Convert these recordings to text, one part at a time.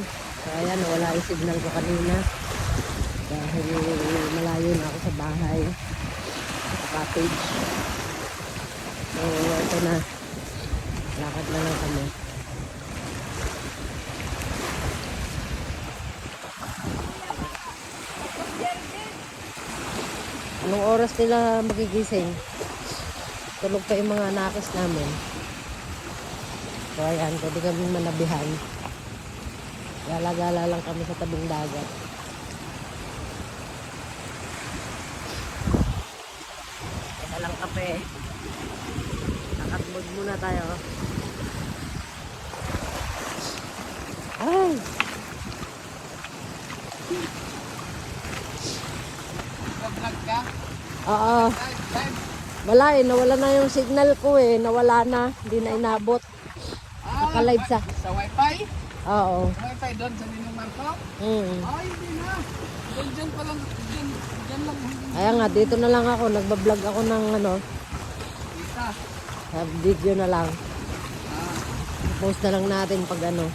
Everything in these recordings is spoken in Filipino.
So ayan, wala yung signal ko kanina. Dahil malayo na ako sa bahay. Sa cottage. So ito na. Lakad na lang kami. Anong oras nila magigising? Tulog pa yung mga nakis namin. So ayan, pwede kami manabihan. Gala-gala lang kami sa tabing dagat. Teka lang kape. Nakatbog muna tayo. Ay! Nag-vlog ka? Oo. Live? Wala eh, nawala na yung signal ko eh. Nawala na, hindi na inabot. Naka-live sa... Sa wifi? Oo. Wifi doon sa Ninong Marco? Mm. Ay, hindi na. Diyan pa lang. Diyan lang. Kaya nga, dito na lang ako. Nagbablog ako ng ano, Isa. video na lang. Post na lang natin pag ano.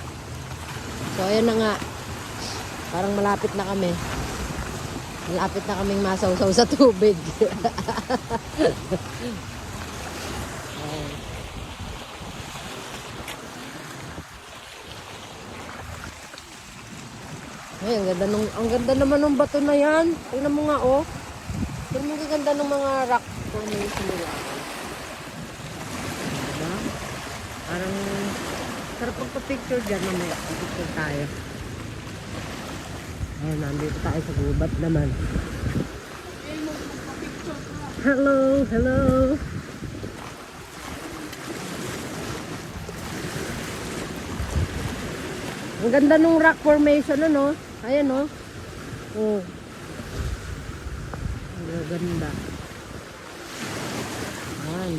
So, ayan na nga. Parang malapit na kami. Malapit na kaming masawsaw sa tubig. Ay, ang ganda naman ng bato na yan. Tingnan mo nga, oh. Tingnan mo ang ganda ng mga rock formation nila. Diba? Parang sarap magpa-picture dyan mamaya. Picture tayo. Ay, nandito tayo sa gubat naman. Hello, hello. Ang ganda nung rock formation, ano? Ayan, oh. Oh. Ang ganda. Ayan.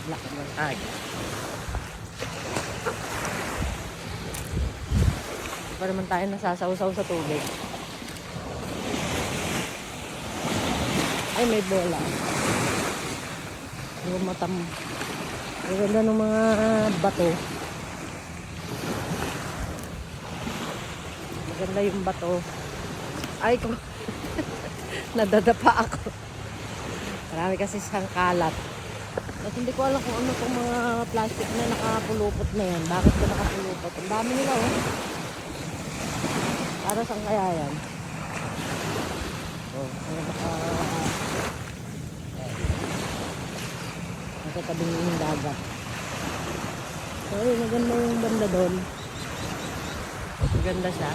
Lakad lang tayo. Hindi pa naman tayo nasasaw-saw sa tubig. Ay, may bola. Yung matam. Ang ganda ng mga bato. Maganda yung bato. Ay, kung nadadapa ako. Marami kasi siyang kalat. At hindi ko alam kung ano itong mga plastic na nakapulupot na yan. Bakit ko nakapulupot? Ang dami nila, oh. Para saan kaya yan? Oh, nasa tabing yung dagat. So, ayun, maganda yung banda doon. Maganda siya.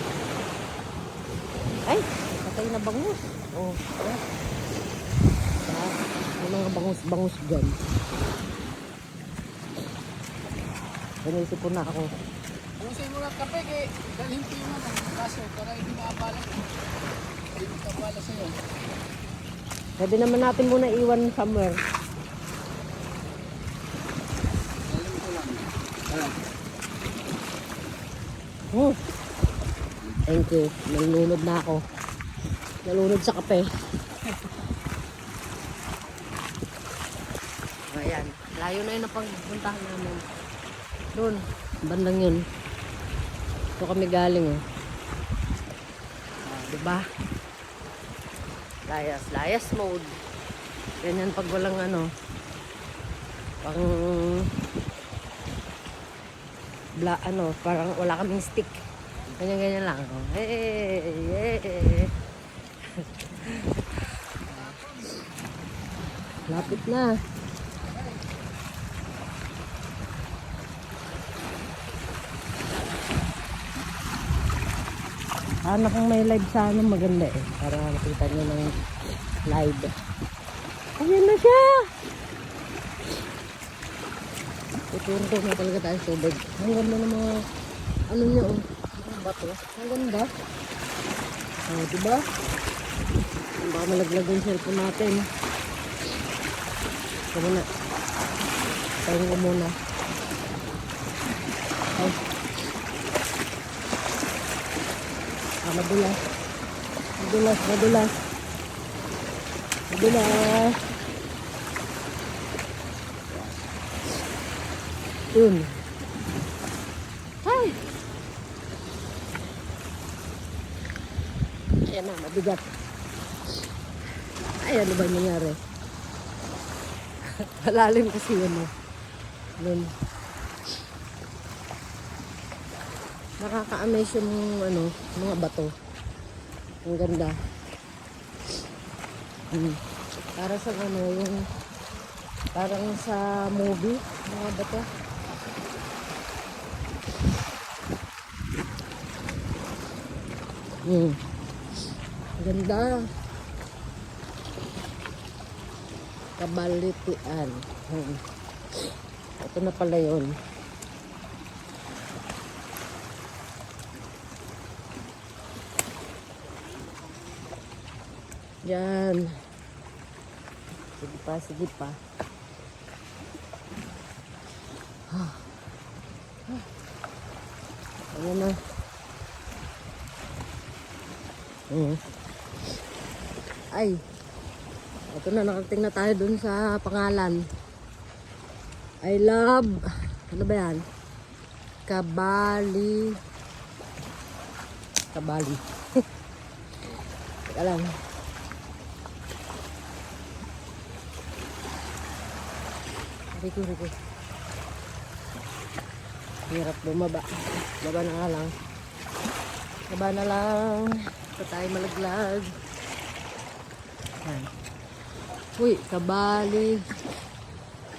Ay, patay na bangus. Oh, yeah. May mga bangus-bangus dyan. Pinisipon na ako. Pusin mo ng kape kay dalhin ko yung kaso para hindi maabala. Hindi makabala sa'yo. Pwede naman natin muna iwan somewhere. Dalhin ko lang. Ayan. Oh. Thank you. Nalunod na ako. Nalunod sa kape. Ayan. Layo na yun ang pagpuntahan namin. Doon. Bandang yun. Ito kami galing, oh. Diba? Layas mode. Ganyan pag walang ano. Pang... parang wala kaming stick. Ganyan lang. Oh. Hey. Lapit na. Sana kung may live sana maganda eh. Para makita nyo ng live. Ayan na siya! Tutunto na talaga tayo sa tubig. Ang ganda ng mga ano niya, oh. Ang bato. Ang ganda. Oh, diba? Baka malaglag yung cellphone natin. Ito muna. Tayo ko muna. Ay. Madulas. Yun. Ay! Ayan na, mabigat. Ay, ano ba nangyari? Malalim kasi yun. Yun. Nakaka-amaze yung mga bato. Ang ganda. Para sa yung parang sa movie, mga bato. Ganda. Kabalitian. Ito na pala yun. Yan. Sige pa, sige pa. Ayan na. Ay. Ito na, nakarating na tayo dun sa pangalan. I love, ano ba yan? Kabali. Teka lang. Rico. Hirap bumaba. Baba na nga lang. Baba na lang. Ito tayo malaglag. Yan. Uy,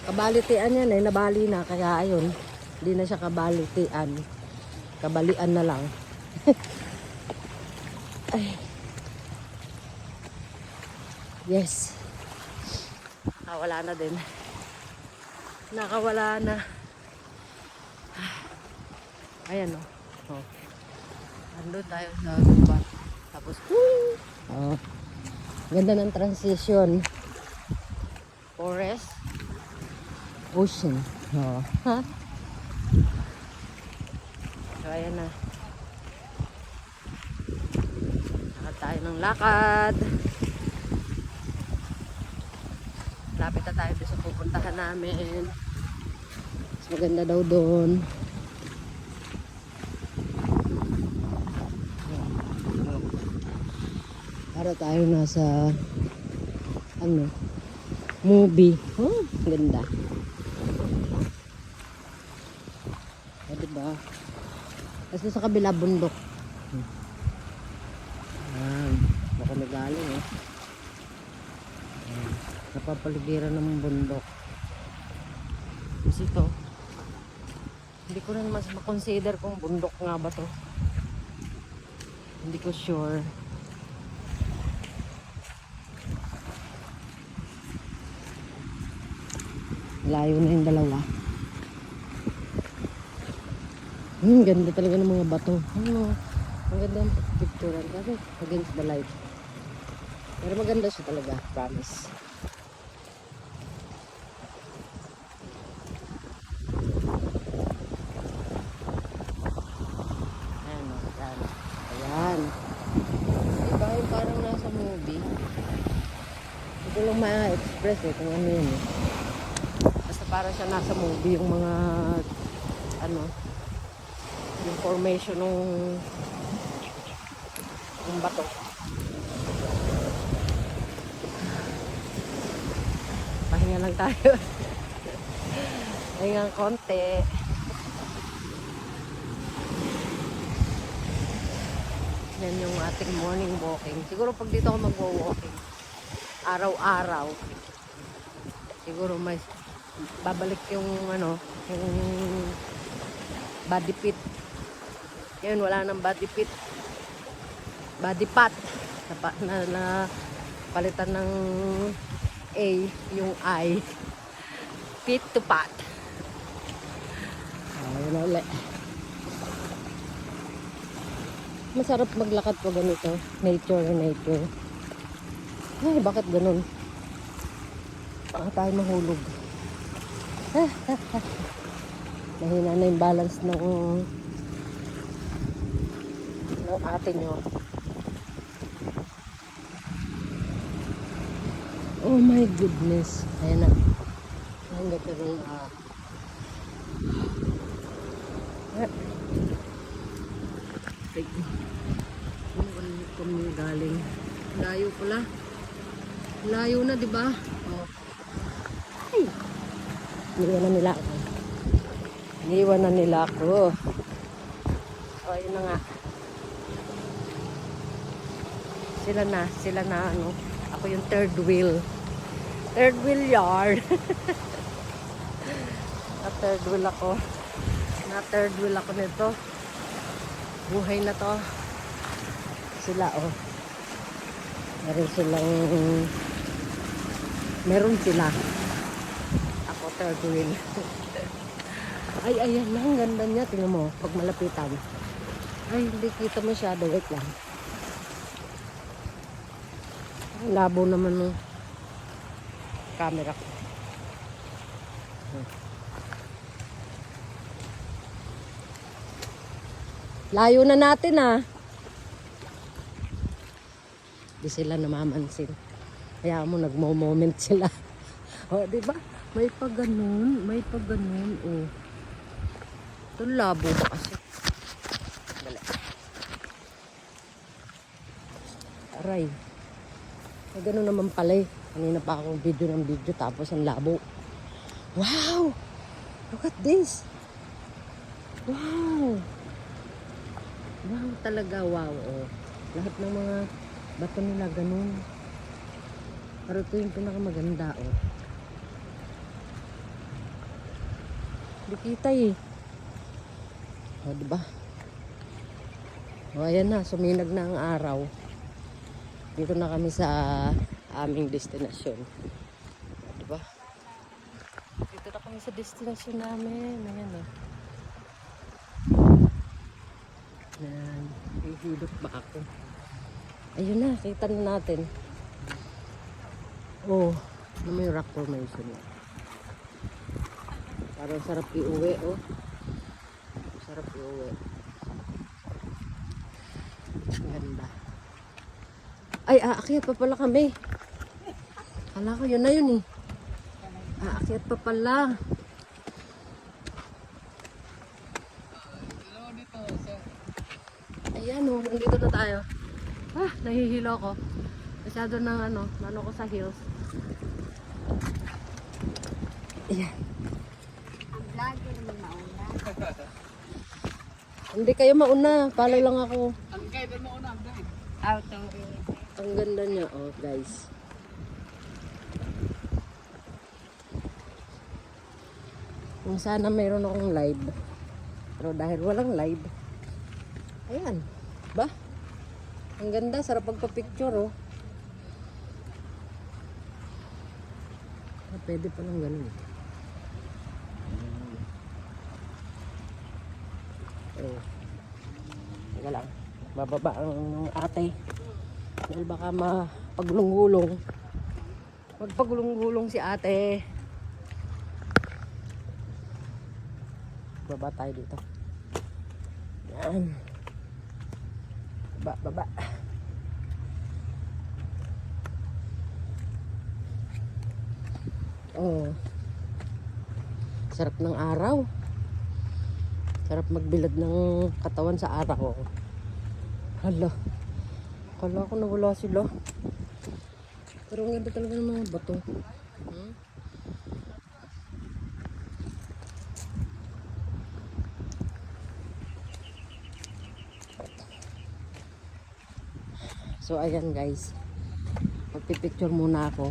kabalitian yan eh. Nabali na. Kaya ayun. Hindi na siya kabalitian. Kabalian na lang. Ay. Yes. Nakawala na din. Nakawala na. Ayan o. Oh. Andun tayo sa gubat. Tapos, oh. Ganda ng transition. Forest. Ocean. Oh. Ha? So, ayan na. Lakad tayo ng lakad. Lapit na tayo sa pupuntahan namin. Mas maganda daw doon. Para tayo nasa movie. Oh, ganda. O, diba? Tapos sa kabila bundok. Ayan. Baka magaling eh. Ayan. Napapaligiran ng bundok. Kasi ito, hindi ko rin mas makonsider kung bundok nga ba to. Hindi ko sure. Layo na yung dalawa. Ganda talaga ng mga bato. Ang ganda yung picturean kasi against the light. Pero maganda siya talaga, promise. Ayan. Diba yung parang nasa movie? Hindi ko lang ma-express eh kung ano yun eh. Basta parang siya nasa movie yung mga yung formation ng bato. Pahinga lang tayo. Pahinga ng konti. Yan yung ating morning walking. Siguro pag dito ako magwo-walking, araw-araw, siguro may babalik yung yung body fit. Yan, wala nang body fit. Body pat. Na palitan ng A, yung I. Fit to pat. Ayun ulit. Masarap maglakad po ganito. Nature. Ay, bakit ganun? Baka tayo mahulog. Mahina na yung balance ng atin nyo. Oh my goodness. Ayan na. Ang ganda ng pala. Layo na, di ba? Oh. Ay! Iniwan na nila ako. Iniwan na nila ako. O, yun na nga. Sila na ano. Ako yung third wheel. Third wheel yard. Third wheel ako. Third wheel ako nito. Buhay na to. Sila, oh. Meron sila. Ako third wheel. Ay, ayan na. Ang ganda niya. Tingnan mo. Pag malapitan. Ay, hindi kita masyado. Wait lang. Ang labo naman ng camera ko. Layo na natin, ah. Di sila namamansin. Kaya mo nagmo-moment sila. O, di ba? May pa ganun. Oh. Ito labo ba kasi? Dali. Aray. May ganun naman pala eh. Kanina pa akong video tapos ang labo. Wow! Look at this. Wow! Wow talaga, wow. Oh. Lahat ng mga bato nila ganun. Pero ito yung pinakamaganda, oh. Di kita eh. O, diba? O, ayan na. Suminag na ang araw. Dito na kami sa aming destinasyon. O, diba? Dito na kami sa destinasyon namin. Ayan, oh. Ayan. Hihilot ba ako? Ayun na. Kita na natin. Oh. Ano may rock formation na. Parang sarap iuwi, oh. Sarap iuwi. Ganda. Ay, aakyat pa pala kami. Kala ko yun na yun, eh. Aakyat pa pala. Ayan, oh. Nandito na tayo. Nahihilo ko. Masyado ng ano ko sa hills. Ayan. Hindi kayo mauna. Follow lang ako. Ang guide, ano mauna? Ang guide. Ang ganda niya, oh, guys. Kung sana mayroon akong live. Pero dahil walang live, ayan. Ba? Ang ganda. Sarap pagpa-picture, oh. Pwede pa lang ganun. Teka lang. Bababa ang ate. Dahil baka mapagulong-gulong. Magpagulong-gulong si ate. Baba tayo dito. Yan. Baba. Oh. Sarap ng araw. Sarap magbilad ng katawan sa araw. Hala. Kala ko nawala sila. Pero ang ganda talaga ng mga bato. So ayan guys. Magpipicture muna ako.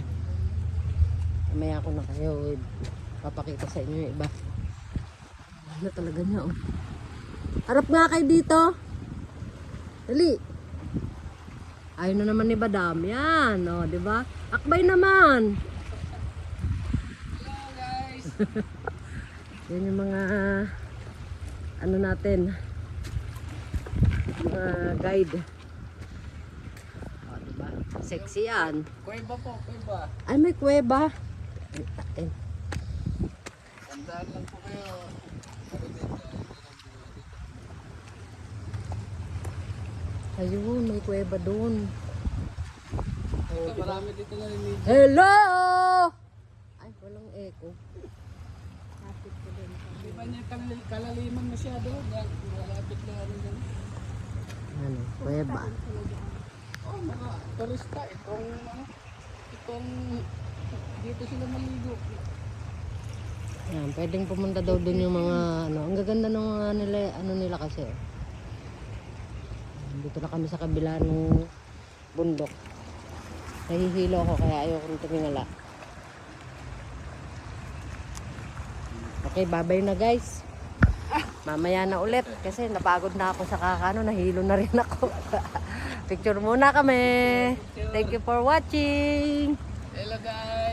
Mamaya ako na kayo. Papakita sa inyo yung iba. Ano talaga niya, oh. Harap nga kayo dito. Dali. Ayaw na naman ni Badam. Yan, oh, di ba? Akbay naman. Hello, guys. Yan yung mga ano natin. Mga guide. Oh, di ba? Sexy yan. Kuweba po, kuweba. Ay, may kuweba. Ay. Tandaan lang po kayo. Ayun, may kuweba doon. Ito, marami dito na rin. Hello! Ay, walang echo. Di ba niya kalaliman masyado? Yan, malapit na rin yan. Ano, kuweba. Oh, mga turista. Itong, dito sila maligo. Yan, pwedeng pumunta daw dun yung mga ano. Ang gaganda ng mga nila, ano nila kasi. Dito na kami sa kabila ng bundok. Nahihilo ako kaya ayoko rin tumingala. Okay, bye-bye na guys. Mamaya na ulit kasi napagod na ako sa kakano, nahilo na rin ako. Picture muna kami. Thank you for watching. Hello guys.